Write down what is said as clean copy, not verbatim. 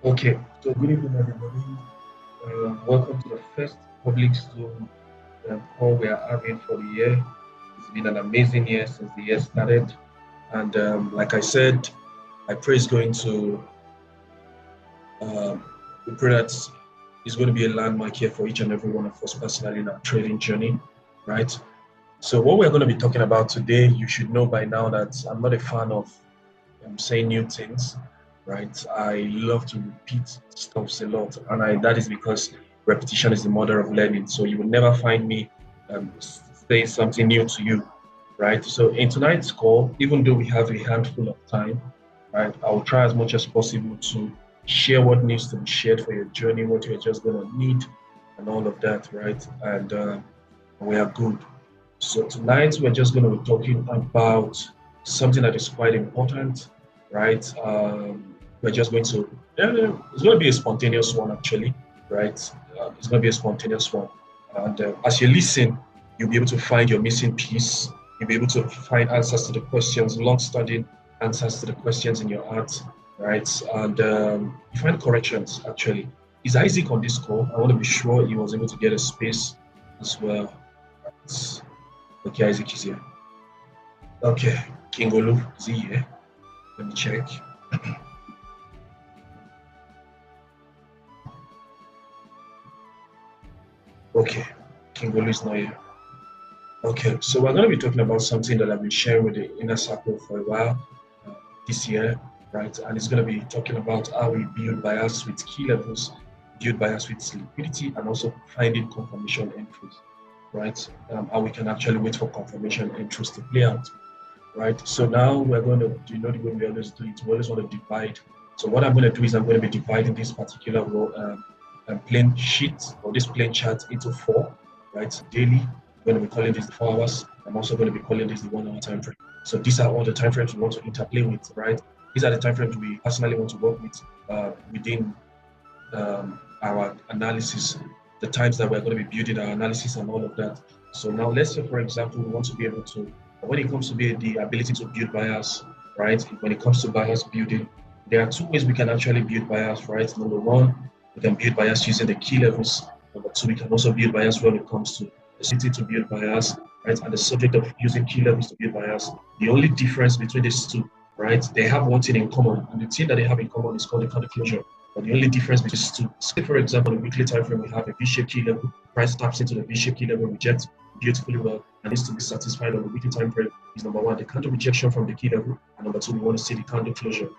Okay, so good evening, everybody. Welcome to the first public Zoom call we are having for the year. It's been an amazing year since the year started. And like I said, I pray it's going to, um, we pray that it's going to be a landmark here for each and every one of us personally in our trading journey, right? So, what we're going to be talking about today, you should know by now that I'm not a fan of saying new things, right? I love to repeat stuff a lot, and that is because repetition is the mother of learning. So you will never find me saying something new to you, right? So in tonight's call, even though we have a handful of time, right, I will try as much as possible to share what needs to be shared for your journey, what you're just going to need, and all of that, right? And we are good. So tonight we're just going to be talking about something that is quite important, right? We're just going to, it's going to be a spontaneous one actually, right? It's going to be a spontaneous one. And as you listen, you'll be able to find your missing piece. You'll be able to find answers to the questions, long-standing answers to the questions in your heart, right? And you find corrections actually. Is Isaac on this call? I want to be sure he was able to get a space as well. Okay, Isaac is here. Okay, Kingolu is he here? Let me check. Okay, Kingolu is not here. Okay, so we're going to be talking about something that I've been sharing with the inner circle for a while this year, right? And it's going to be talking about how we build bias with key levels, build bias with liquidity, and also finding confirmation entries, right? How we can actually wait for confirmation entries to play out, right? So now we're going to, the way we always do it, we always want to divide. So what I'm going to do is I'm going to be dividing this particular plain sheet or this plain chart into four, right? Daily, I'm going to be calling this the 4 hours. I'm also going to be calling this the 1 hour time frame. So these are all the time frames we want to interplay with, right? These are the time frames we personally want to work with within our analysis, the times that we're going to be building our analysis and all of that. So now let's say, for example, we want to be able to, when it comes to the ability to build bias, right? When it comes to bias building, there are two ways we can actually build bias, right? Number one, we can build bias using the key levels. Number two, we can also build bias when it comes to the ability to build bias, right? And the subject of using key levels to build bias. The only difference between these two, right? They have one thing in common, and the thing that they have in common is called the candle closure. But the only difference between these two, say for example, the weekly time frame, we have a V-shaped key level, price taps into the V-shaped key level, rejects beautifully well, and needs to be satisfied on the weekly time frame is number one, the candle rejection from the key level, and number two, we want to see the candle closure.